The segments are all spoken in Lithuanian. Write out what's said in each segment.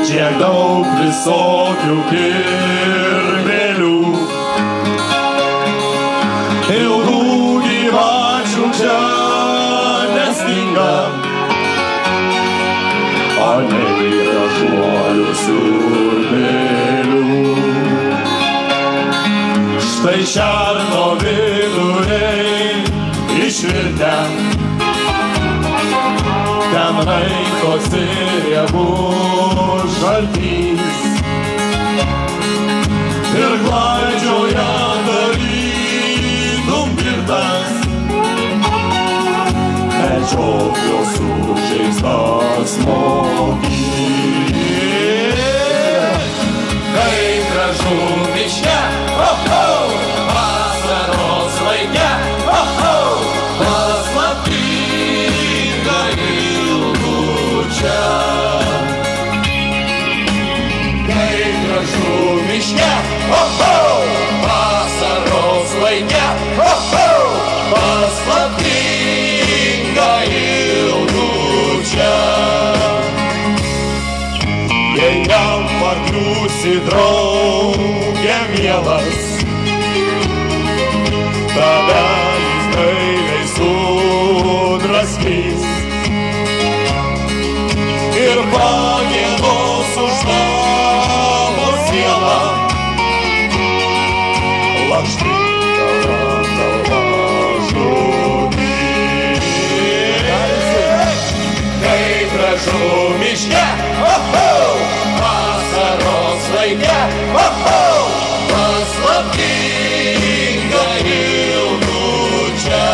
Tiek daug visokių kirvelių, ilgų gyvačių čia nestinga, o nei gražuolių siurbėlių. Štai šerno viduriai išvirtę, ten raikosi riebus žaltys ir klaidžioja tarytum girtas, medžioklio sužeistas mokys. Kaip gražu miške, vasaros laike, paslaptinga ilgučia. Kaip gražu miške, vasaros laike, paslaptinga ilgučia. Jei jam pakliūsi drauge mielas, tada jis gailiai sudraskys ir pagiedos už tavo sielą. Lakštingala tava žudys. Kaip gražu miške, vasaros laike, paslaptinga ilgučia.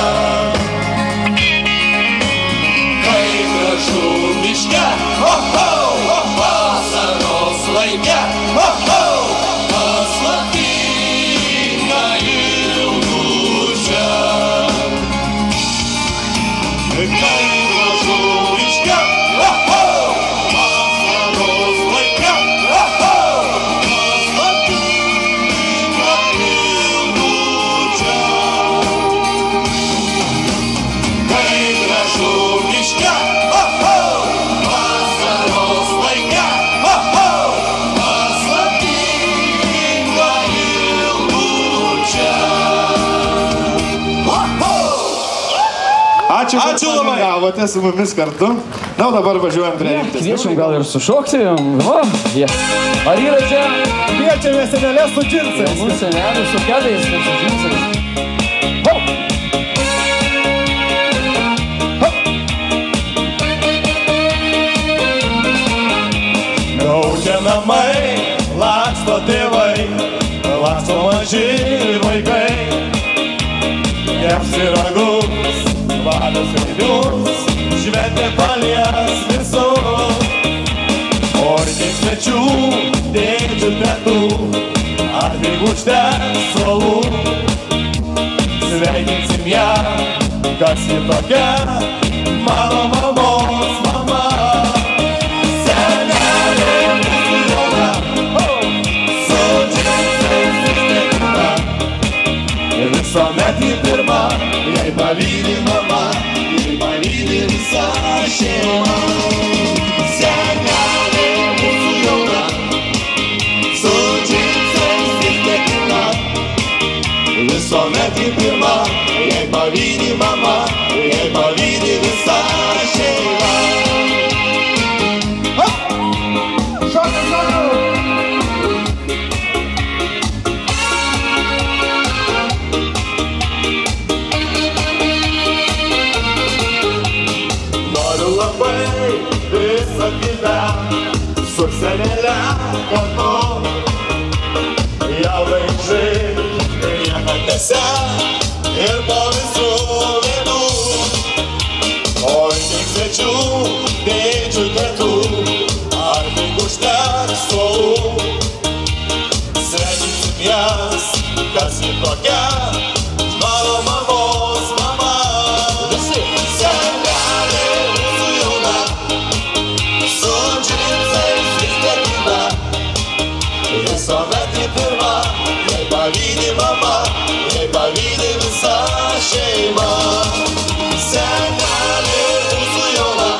Kaip gražu miške, vasaros laike, paslaptinga ilgučia. Kaip gražu miške, vasaros laike, paslaptinga ilgučia. Kaip gražu miške, vasaros laike, paslaptinga ilgučia. Ačiū labai. Gavote su mumis kartu. Na, dabar važiuojam prie Rinktis. Kviečiam gal ir sušokti. Ar yra čia? Kviečiame senelės su džinsais. Mūsų senelės su kedais ir su džinsais. Gaukia namai, laksto tėvai, laksto maži vaikai. Kepsi ragus, valios reilius, šventė palies visur. O ir tiek svečių, dėdžių pietų, ar tik užteks suolų. Sveikinsim ją, kas ji tokia, mano mamos mama. Senelė mūsų jauna, su džinsais įstekina, ir visuomet ji pirma, jei pavydi mama, jei pavydi visa šeima. Senelė mūsų jauna, su džinsais įstekina, visuomet ji pirma, jei pavydi mama, jei pavydi visa šeima. Noriu labai visą gyvenimą su senele kartu, jaunai žaidžiu niekad nesek ir po visų vėlių. O tik svečių, dėdžių tetų, ar tik užteks suolų. Sveikinsim jas, kas ji tokia, mano mamos mama. Senelė mūsų jauna, su džinsais įstekina, visuomet ji pirma, jei pavydi mama, jei pavydi visa šeima. Senelė mūsų jauna,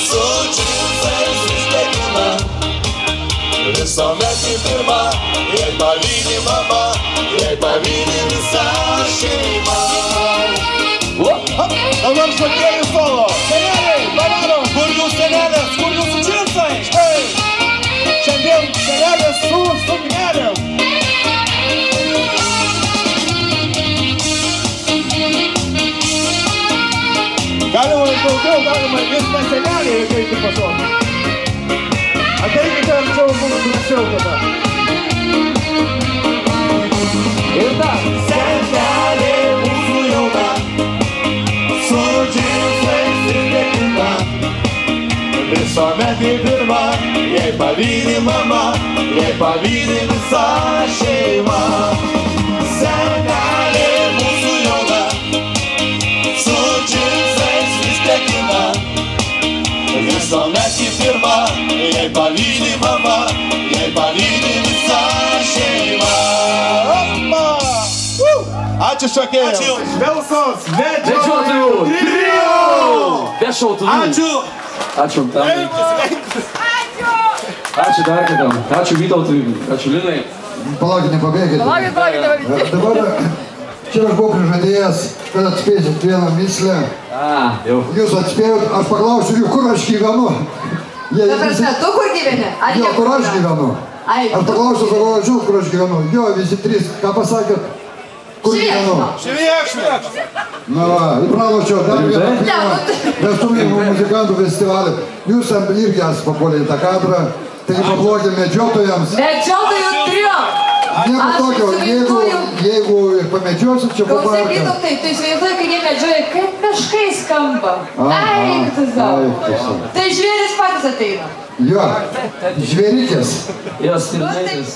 su džinsais įstekina, visuomet į pirmą, jei pavydi mama, jei pavydi visa šeima. Dabar šokėjų solo. Seneliai, padarom. Kur jūs senelės, kur jūsų džinsai? Šiandien senelės su suknelėm. Galima ir daugiau, galima ir viską seneliai ateiti pašokti. Ateikite arčiau, mums drąsiau tada. Ir dar. Senelė mūsų jauna, su džinsais ir dėkina. Visuomet į pirmą, jei pavydi mama, jei pavydi visa šeima. Senelė mūsų jauna, su džinsais vis dėkina. Visuomet į pirmą, jei pavydi mama, jei pavydi visa šeima. Ačiū šokėjams. Ačiū. Švelsos Medžiotojų trio. Be šautuvų. Ačiū. Ačiū. Ačiū dar kitam. Ačiū Vytautui. Ačiū Linai. Palaukit, nepabėgite. Palaukit. Dabar čia aš buvau prižadėjęs, kad atspėsit vieną mislę. Jau. Jūs atspėjot, aš paklausiu jų, kur aš gyvenu. Jie Ta prasme, tu kur gyveni? Ar Jo, jie kur aš gyvenu. Ai, Aš paklausiu, žinot, kur aš gyvenu. Jo, visi trys, ką pasakėt? Kur gyvenu? Šviekšmė. Na va, įpranašiau dar vieną filmą. Vestuvinių muzikantų festivalį. Jūs irgi esate papuolę į tą kadrą. Taigi paplokite medžiotojams. medžiotojų trio! Nieko Aš tokio, įsivaizduoju. jeigu ir pamedžiosit čia po Klausyk, parką. Vytautai, tu įsivaizduoji, kai jie medžioja, kaip miškai skamba. Ai, tu savo. Tai žvėris patys ateina. Jo, žvėrikės. Jos stirnaitės.